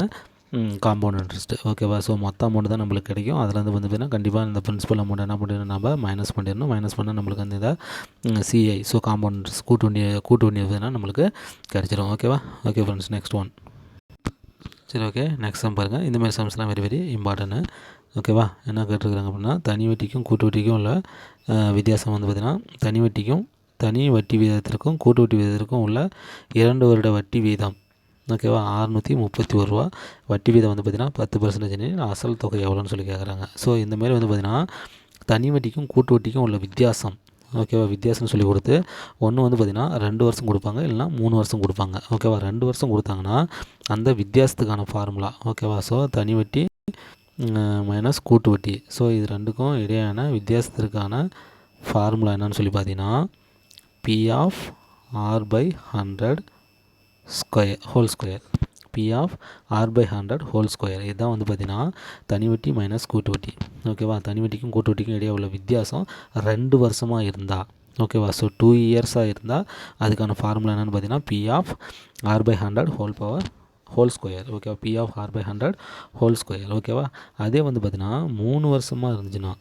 S1: காம்பவுண்ட் இன்ட்ரெஸ்ட்டு. ஓகேவா? ஸோ மொத்த அமௌண்ட் தான் நம்மளுக்கு கிடைக்கும். அதில் வந்து பார்த்திங்கன்னா கண்டிப்பாக இந்த பிரின்சிபல் அமௌண்ட் என்ன பண்ணிடணும்? நம்ம மைனஸ் பண்ணிடணும். மைனஸ் பண்ணால் நம்மளுக்கு வந்து இதை சிஐ ஸோ காம்பவுண்ட் இன்ட்ரெஸ்ட் கூட்டு வண்டி நம்மளுக்கு கிடச்சிரும். ஓகேவா? Okay friends, next one. சரி ஓகே, நெக்ஸ்ட் சம் பாருங்கள். இந்தமாதிரி சம்ஸ்லாம் வெரி வெரி இம்பார்ட்டன்ட்டு. ஓகேவா? என்ன கேட்டிருக்காங்க அப்படின்னா தனி வட்டிக்கும் கூட்டு வட்டிக்கும் உள்ள வித்தியாசம் வந்து பார்த்திங்கன்னா தனி வட்டி வீதத்திற்கும் கூட்டு வட்டி வீதத்திற்கும் உள்ள 2 வருட வட்டி வீதம். ஓகேவா? 631 ரூபா. வட்டி வீதம் வந்து பார்த்திங்கன்னா 10%. அசல் தொகை எவ்வளோன்னு சொல்லி கேட்குறாங்க. ஸோ இந்தமாரி வந்து பார்த்திங்கன்னா தனி வட்டிக்கும் கூட்டு வட்டிக்கும் உள்ள வித்தியாசம். ஓகேவா? வித்தியாசம்னு சொல்லி கொடுத்து ஒன்று வந்து பார்த்திங்கன்னா 2 வருஷம் கொடுப்பாங்க, இல்லைனா 3 வருஷம் கொடுப்பாங்க. ஓகேவா? 2 வருஷம் கொடுத்தாங்கன்னா அந்த வித்தியாசத்துக்கான ஃபார்முலா. ஓகேவா? ஸோ தனி வட்டி மைனஸ் கூட்டு வட்டி. ஸோ இது ரெண்டுக்கும் இடையான வித்தியாசத்திற்கான ஃபார்முலா என்னன்னு சொல்லி பார்த்தீங்கன்னா P/R/100 square whole square. P/R/100 whole square. இதுதான் வந்து பார்த்திங்கன்னா தனி வட்டி மைனஸ் கூட்டு வட்டி. ஓகேவா? தனி வட்டிக்கும் கூட்டு வட்டிக்கும் இடையே உள்ள வித்தியாசம் 2 வருஷமாக இருந்தால். ஓகேவா? ஸோ 2 இயர்ஸாக இருந்தால் அதுக்கான ஃபார்முலா என்னென்னு பார்த்தீங்கன்னா P/R/100 ஹோல் ஸ்கொயர். ஓகேவா? P/R/100 whole square. ஓகேவா? அதே வந்து பார்த்திங்கன்னா 3 வருஷமாக இருந்துச்சுன்னா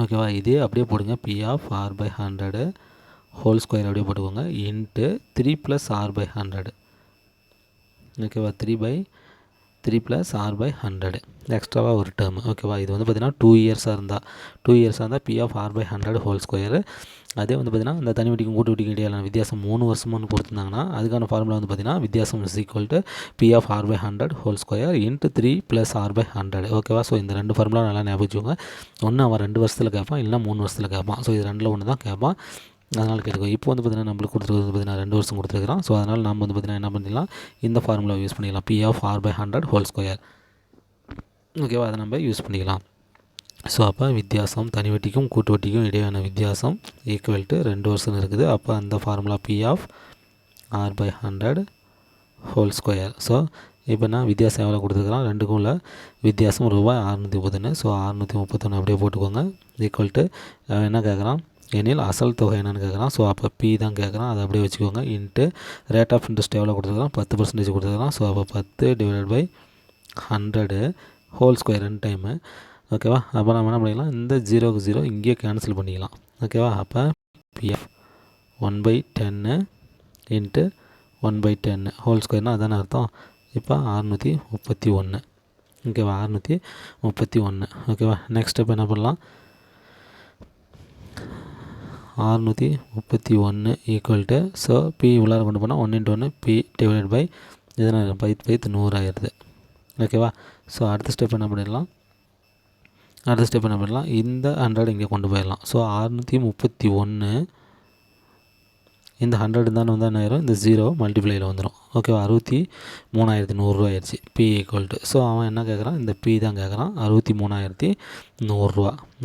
S1: ஓகேவா? இதே அப்படியே போடுங்க. P/R/100 ஹோல் ஸ்கொயர் அப்படியே போட்டுக்கோங்க. Into 3 + R/100. ஓகேவா? 3/100 3 + r/100 எக்ஸ்ட்ராவாக ஒரு டேர்ம். ஓகேவா, இது வந்து பார்த்திங்கன்னா 2 இயர்ஸாக இருந்தால் B of r/100 whole square. அதே வந்து பார்த்திங்கன்னா இந்த தனி வட்டிக்கும் கூட்டு வட்டிக்கும் இடையிலான வித்தியாசம் 3 வருஷம்னு கொடுத்துருந்தாங்கன்னா அதுக்கான ஃபார்முலா வந்து பார்த்திங்கன்னா வித்தியாசம் P of r/100 whole square into 3 + r/100. ஓகேவா, ஸோ இந்த 2 ஃபார்முலா நல்லா ஞாபகம் வச்சுக்கோங்க. ஒன்று அவன் 2 வருஷத்தில் கேட்பான், இல்லைனா 3 வருஷத்தில் கேட்பான். ஸோ இது 2ல் ஒன்று தான் கேட்பான், அதனால் கேட்டுக்கோ. இப்போ வந்து பார்த்திங்கன்னா நம்மளுக்கு கொடுத்துருக்கிறது வந்து பார்த்திங்கன்னா 2 வருஷம் கொடுத்துருக்குறான். ஸோ அதனால் நம்ம வந்து பார்த்திங்கன்னா என்ன பண்ணிடலாம், இந்த ஃபார்முலா யூஸ் பண்ணிக்கலாம், P of r/100 whole square. ஓகேவா, அதை நம்ம யூஸ் பண்ணிக்கலாம். ஸோ அப்போ வித்தியாசம் தனி வட்டிக்கும் கூட்டு வட்டிக்கும் இடையான வித்தியாசம் ஈக்குவல் டு 2 வருஷம் இருக்குது. அப்போ அந்த formula P of r/100 whole square. So இப்போ நான் வித்தியாசம் எவ்வளோ கொடுத்துருக்குறான், ரெண்டுக்கும் உள்ள வித்தியாசம் ரூபாய் 631. ஸோ 631 அப்படியே போட்டுக்கோங்க. ஈக்குவல் டு என்ன கேட்குறான், எனில் அசல் தொகை என்னென்னு கேட்குறான். ஸோ அப்போ பி தான் கேட்குறான், அதை அப்படியே வச்சுக்கோங்க. இன்ட்டு ரேட் ஆஃப் இன்ட்ரெஸ்ட் எவ்வளோ கொடுத்துருக்குறான், 10% கொடுத்துருக்குறான். ஸோ அப்போ 10/100 ஹோல் ஸ்கொயர் 2 டைமு. ஓகேவா, அப்போ நம்ம என்ன பண்ணிக்கலாம், இந்த 0க்கு 0 இங்கேயே கேன்சல் பண்ணிக்கலாம். ஓகேவா, அப்போ பிஎஃப் 1/10 இன்ட்டு 1/10 ஹோல் ஸ்கொயர்னால் அதான அர்த்தம். இப்போ 631. ஓகேவா, 631. ஓகேவா, நெக்ஸ்ட் இப்போ என்ன பண்ணலாம், 631 ஈக்குவல் டு, ஸோ பி உள்ளார கொண்டு போனால் 1 × 1 பி டிவைடட் பை இதனால் 10/100 ஆயிடுது. ஓகேவா, ஸோ அடுத்த ஸ்டெப் என்ன பண்ணிடலாம், இந்த 100 இங்கே கொண்டு போயிடலாம். ஸோ 631 இந்த 100 தானே வந்து என்ன ஆயிரும், இந்த 0 மல்டிப்ளையில் வந்துடும். ஓகேவா, 63,100 ஆயிடுச்சு. பி ஈக்குவல் டு, ஸோ அவன் என்ன கேட்குறான், இந்த பி தான் கேட்குறான், 63,100.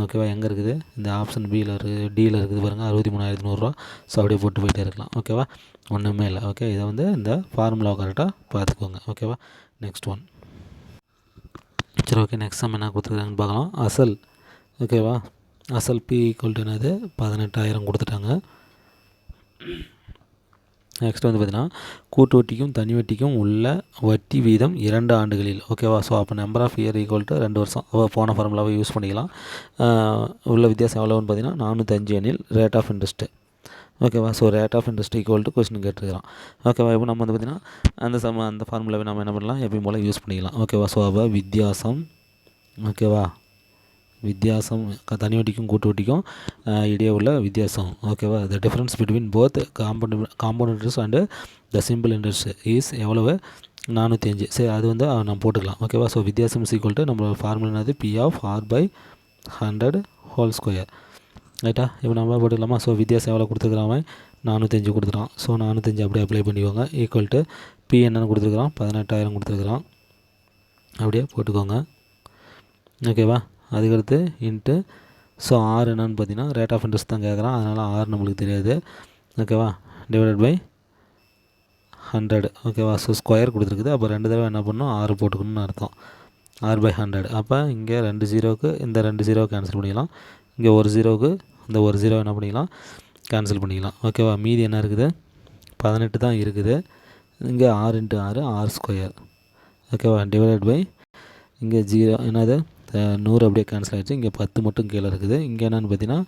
S1: ஓகேவா, எங்கே இருக்குது, இந்த ஆப்ஷன் பியில் இருக்குது, டியில் இருக்குது பாருங்கள், 63,100. ஸோ அப்படியே போட்டு போயிட்டே இருக்கலாம். ஓகேவா, ஒன்றுமே இல்லை. ஓகே, இதை வந்து இந்த ஃபார்முலாவை கரெக்டாக பார்த்துக்கோங்க. ஓகேவா, நெக்ஸ்ட் ஒன். சரி, ஓகே, நெக்ஸ்ட் சம் என்ன கொடுத்துருக்காங்கன்னு பார்க்கலாம். அசல். ஓகேவா, அசல் பி ஈக்குவல் டு என்னது, 18,000 கொடுத்துட்டாங்க. நெக்ஸ்ட் வந்து பார்த்திங்கன்னா கூட்டு வட்டிக்கும் தனி வட்டிக்கும் உள்ள வட்டி வீதம் 2 ஆண்டுகளில். ஓகேவா, ஸோ அப்போ number of year equal to 2 வருஷம். அப்போ போன ஃபார்முலாவை யூஸ் பண்ணிக்கலாம். உள்ள வித்தியாசம் எவ்வளோன்னு பார்த்தீங்கன்னா 405 எனில் ரேட் ஆஃப் இன்ட்ரெஸ்ட்டு. ஓகேவா, so rate of interest equal to question கேட்டுருக்கிறான். ஓகேவா, இப்போ நம்ம வந்து பார்த்திங்கன்னா அந்த ஃபார்முலாவை நம்ம என்ன பண்ணலாம், எப்பயும் போல் யூஸ் பண்ணிக்கலாம். ஓகேவா, ஸோ அப்போ வித்தியாசம். ஓகேவா, வித்தியாசம் தனி வட்டிக்கும் கூட்டு வட்டிக்கும் இடையே உள்ள வித்தியாசம். ஓகேவா, the difference between both compound interest and the simple interest is எவ்வளவு, 405. சரி, அது வந்து நம்ம போட்டுக்கலாம். ஓகேவா, ஸோ வித்தியாசம் இஸ் ஈக்குவல் டு நம்மளோட ஃபார்முலா என்னது, P of r/100 whole square. ரைட்டா, இப்போ நம்ம போட்டுக்கலாமா. ஸோ வித்தியாசம் எவ்வளோ கொடுத்துருக்குறான், 405 கொடுத்துருக்கான். ஸோ 405 அப்படியே அப்ளை பண்ணிக்கோங்க. ஈக்குவல் டு பி என்னென்னு கொடுத்துருக்குறான், 18,000 கொடுத்துருக்குறான். அப்படியே போட்டுக்கோங்க. ஓகேவா, அதுக்கடுத்து இன்ட்டு, ஸோ ஆர் என்னன்னு பார்த்தீங்கன்னா ரேட் ஆஃப் இன்ட்ரெஸ்ட் தான் கேட்குறான், அதனால் ஆர் நம்மளுக்கு தெரியாது. ஓகேவா, டிவைடட் பை 100. ஓகேவா, ஸோ ஸ்கொயர் கொடுத்துருக்குது. அப்போ 2 தடவை என்ன பண்ணணும், 6 போட்டுக்கணும்னு அர்த்தம். r/100. அப்போ இங்கே 2 0க்கு இந்த 2 0 கேன்சல் பண்ணிக்கலாம். இங்கே ஒரு 0க்கு இந்த ஒரு 0 என்ன பண்ணிக்கலாம், கேன்சல் பண்ணிக்கலாம். ஓகேவா, மீதி என்ன இருக்குது, 18 தான் இருக்குது. இங்கே 6 × 6 ஆர் ஸ்கொயர். ஓகேவா, டிவைடட் பை இங்கே 0 என்னது 100 அப்படியே கேன்சல் ஆகிடுச்சு. இங்கே 10 மட்டும் கீழே இருக்குது. இங்கே என்னென்னு பார்த்தீங்கன்னா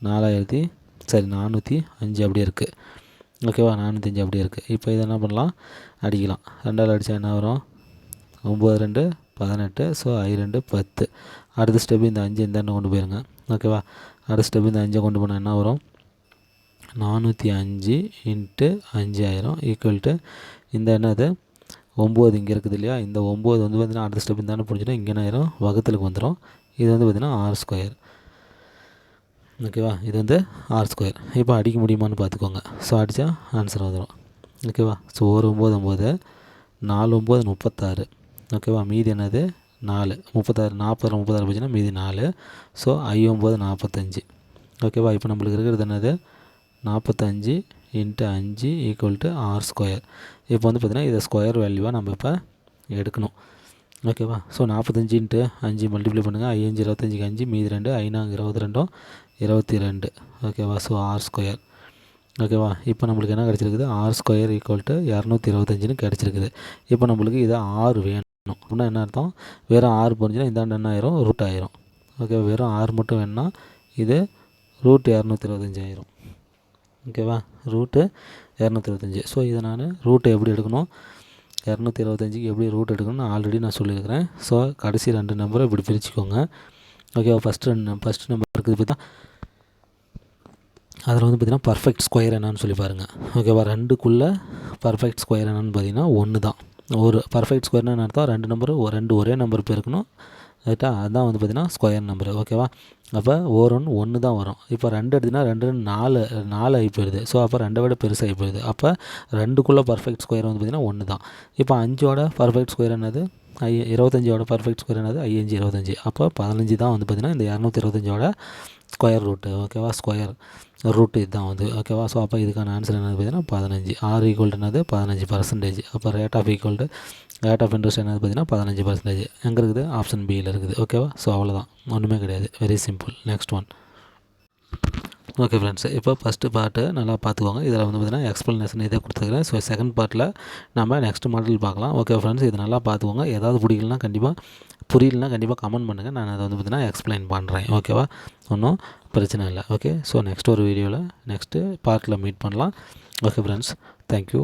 S1: 405 அப்படியே இருக்குது. ஓகேவா, 405 அப்படியே இருக்குது. இப்போ இதை என்ன பண்ணலாம், அடிக்கலாம். 2ஆல் அடித்தா என்ன வரும், 9 2 18. ஸோ 2 10. அடுத்த ஸ்டெப்பு இந்த 5 இந்த கொண்டு போயிருங்க. ஓகேவா, அடுத்த ஸ்டெப்பு இந்த 5 கொண்டு போனால் என்ன வரும், 405 × 5000 ஈக்குவல் டு இந்த என்னது 9 இங்கே இருக்குது இல்லையா, இந்த 9 வந்து பார்த்திங்கன்னா அடுத்த ஸ்டெப் இந்த புரிஞ்சுன்னா இங்கே என்ன ஆயிரும், வகுத்தலுக்கு வந்துடும். இது வந்து பார்த்திங்கன்னா ஆர் ஸ்கொயர். ஓகேவா, இது வந்து ஆர் ஸ்கொயர். இப்போ அடிக்க முடியுமான்னு பார்த்துக்கோங்க. ஸோ அடித்தா ஆன்சர் வந்துடும். ஓகேவா, ஸோ 1 9 9 4 9 36. ஓகேவா, மீதி என்னது 4 36 40 36 போச்சுன்னா மீதி 4. ஸோ 9 45. ஓகேவா, இப்போ நம்மளுக்கு இருக்கிறது என்னது 45 × 5 ஈக்குவல் டு ஆர் ஸ்கொயர். இப்போ வந்து பார்த்திங்கன்னா இதை ஸ்கொயர் வேல்யூவாக நம்ம இப்போ எடுக்கணும். ஓகேவா, ஸோ 45 × 5 மல்டிப்ளை பண்ணுங்கள். 5 25க்கு 5 மீதி 2 5 22 22. ஓகேவா, ஸோ ஆர் ஸ்கொயர். ஓகேவா, இப்போ நம்மளுக்கு என்ன கிடச்சிருக்குது, ஆர் ஸ்கொயர் ஈக்குவல் டு 225ன்னு கிடச்சிருக்குது. இப்போ நம்மளுக்கு இதை ஆர் வேணும் அப்படின்னா என்ன அர்த்தம், வெறும் ஆர் போனிச்சுன்னா இந்தாண்டு என்ன ஆயிரும், ரூட் ஆயிரும். ஓகேவா, வெறும் ஆர் மட்டும் வேணுன்னா இது ரூட் 225 ஆயிரும். ஓகேவா, ரூட்டு 225. ஸோ இதை நான் ரூட்டை எப்படி எடுக்கணும், 225க்கு எப்படி ரூட் எடுக்கணும்னு ஆல்ரெடி நான் சொல்லியிருக்கிறேன். ஸோ கடைசி 2 நம்பரை இப்படி பிரிச்சுக்கோங்க. ஓகேவா? ஃபஸ்ட்டு நம்பர் இருக்குது பார்த்தா அதில் வந்து பார்த்திங்கன்னா பர்ஃபெக்ட் ஸ்கொயர் என்னன்னு சொல்லி பாருங்கள். ஓகேவா? 2க்குள்ளே பர்ஃபெக்ட் ஸ்கொயர் என்னன்னு பார்த்தீங்கன்னா 1 தான். ஒரு பர்ஃபெக்ட் ஸ்கொயர்னு அர்த்தம் 2 நம்பரு 2 ஒரே நம்பர் பெருக்கணும். ரைட்டா? அதுதான் வந்து பார்த்திங்கன்னா ஸ்கொயர் நம்பரு. ஓகேவா? அப்போ ஓர் 1 தான் வரும். இப்போ 2 எடுத்திங்கன்னா 2 4 ஆகி போயிடுது. ஸோ அப்போ 2 விட பெருசாகி போயிடுது. அப்போ 2க்குள்ளே பர்ஃபெக்ட் ஸ்கொயர் வந்து பார்த்திங்கன்னா 1 தான். இப்போ 5ஓட பர்ஃபெக்ட் ஸ்கொயர் என்னது? 25ஓட பர்ஃபெக்ட் ஸ்கொயர் என்னது? 5 25. அப்போ 15 தான் வந்து பார்த்திங்கன்னா இந்த 225ஓட ஸ்கொயர் ரூட்டு. ஓகேவா? ஸ்கொயர் ரூட்டு இதுதான் வந்து. ஓகேவா? ஸோ அப்போ இதுக்கான ஆன்சர் என்னது பார்த்தீங்கன்னா 15. R ஈக்குவல் என்னது? 15%. அப்போ ரேட் ஆஃப் இன்ட்ரெஸ்ட் என்னது பார்த்தீங்கன்னா 15%. எங்கே இருக்குது? ஆப்ஷன் பியில் இருக்குது. ஓகேவா? ஸோ அவ்வளோதான், ஒன்றுமே கிடையாது. Very simple. Next one. Okay friends, இப்போ ஃபஸ்ட்டு பார்ட்டு நல்லா பார்த்துக்கோங்க. இதில் வந்து பார்த்திங்கன்னா எக்ஸ்ப்ளனேஷன் இதே கொடுத்துருக்குறேன். ஸோ செகண்ட் பார்ட்டில் நம்ம நெக்ஸ்ட் மாடல் பார்க்கலாம். ஓகே ஃப்ரெண்ட்ஸ், இது நல்லா பார்த்துக்கோங்க. ஏதாவது புரியலனா கண்டிப்பாக கமெண்ட் பண்ணுங்கள். நான் அதை வந்து பார்த்திங்கன்னா எக்ஸ்பிளைன் பண்ணுறேன். ஓகேவா? ஒன்றும் பிரச்சனை இல்லை. ஓகே, ஸோ நெக்ஸ்ட் ஒரு வீடியோவில் நெக்ஸ்ட்டு பார்ட்டில் மீட் பண்ணலாம். Okay friends, thank you.